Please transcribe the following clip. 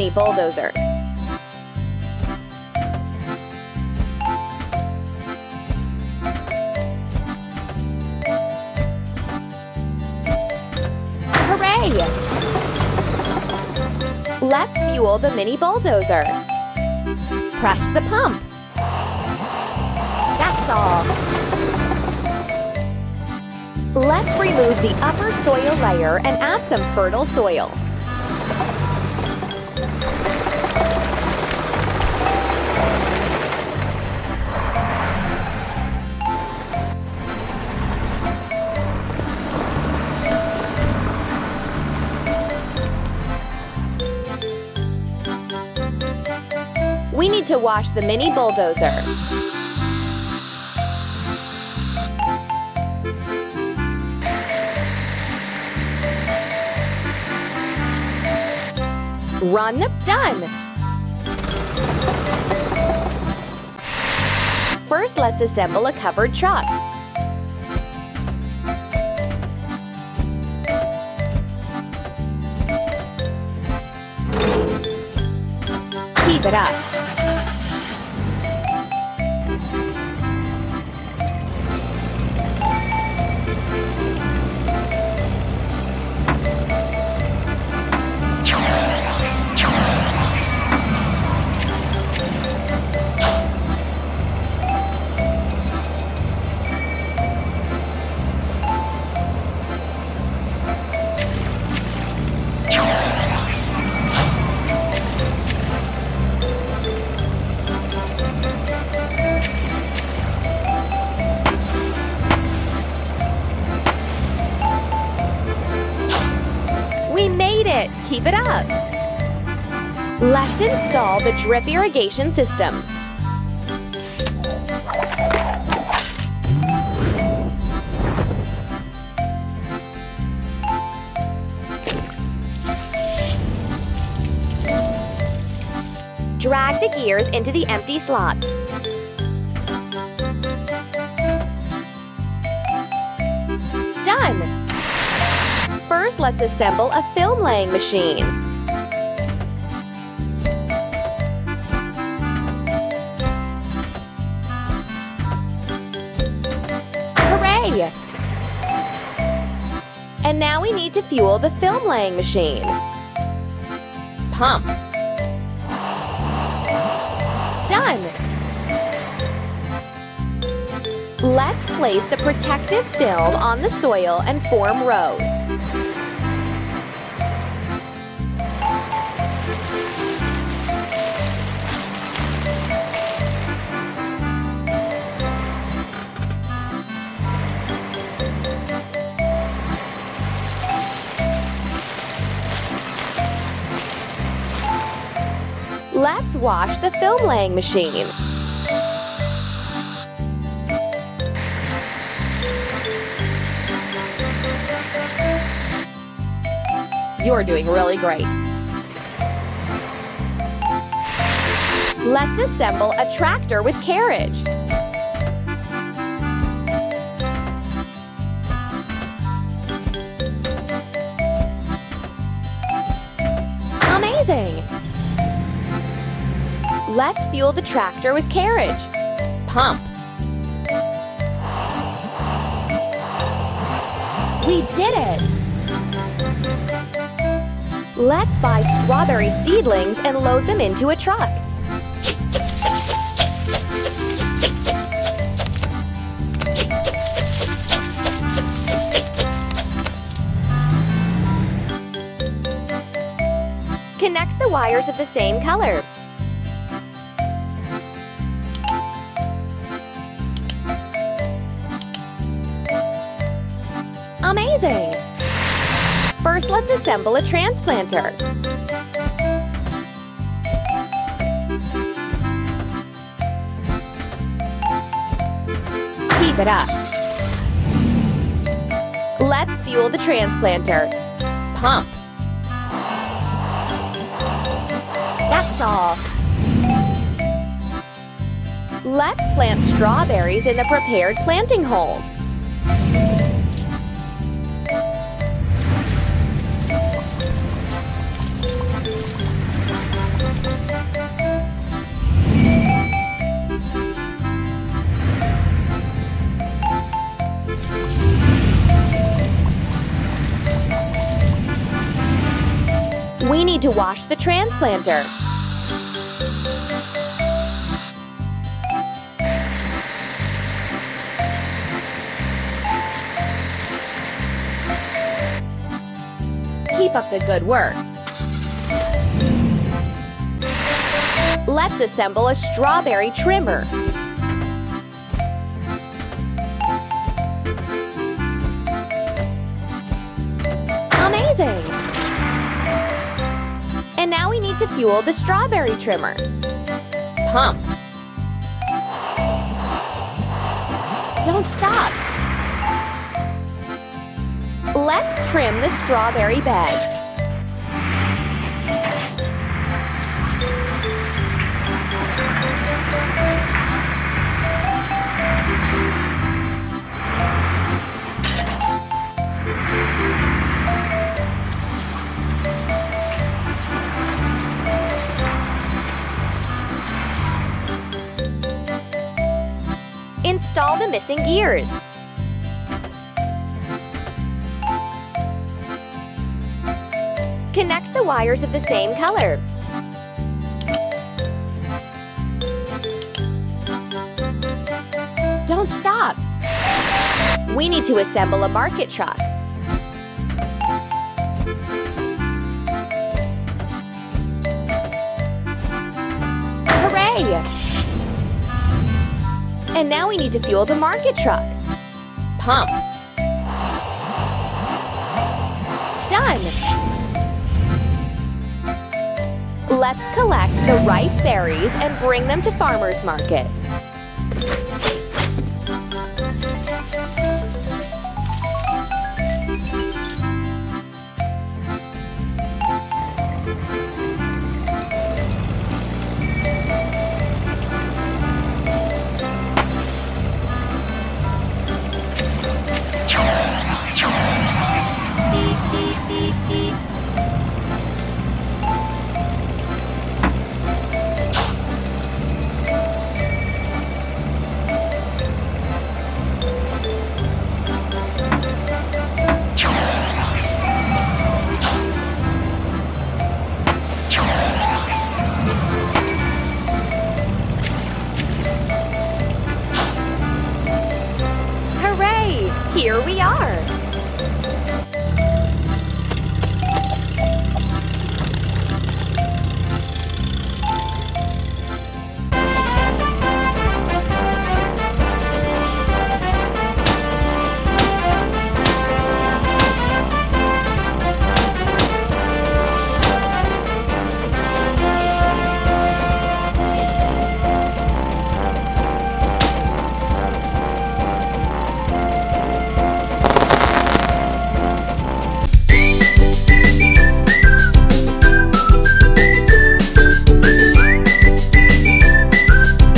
mini bulldozer. Hooray! Let's fuel the mini bulldozer. Press the pump. That's all. Let's remove the upper soil layer and add some fertile soil. We need to wash the mini bulldozer. Run, done! First, let's assemble a covered truck. Keep it up. We made it! Keep it up! Let's install the drip irrigation system. Drag the gears into the empty slots. Done! First, let's assemble a film laying machine. Hooray! And now we need to fuel the film laying machine. Pump. Done! Let's place the protective film on the soil and form rows. Let's wash the film laying machine. You're doing really great. Let's assemble a tractor with carriage. Amazing! Let's fuel the tractor with carriage. Pump. We did it! Let's buy strawberry seedlings and load them into a truck. Connect the wires of the same color. Amazing! First, let's assemble a transplanter. Keep it up. Let's fuel the transplanter. Pump. That's all. Let's plant strawberries in the prepared planting holes. We need to wash the transplanter. Keep up the good work. Let's assemble a strawberry trimmer. Amazing! And now we need to fuel the strawberry trimmer. Pump. Don't stop. Let's trim the strawberry beds. Install the missing gears. Connect the wires of the same color. Don't stop. We need to assemble a market truck. Hooray! And now we need to fuel the market truck. Pump. Done! Let's collect the ripe berries and bring them to farmers market. Here we are!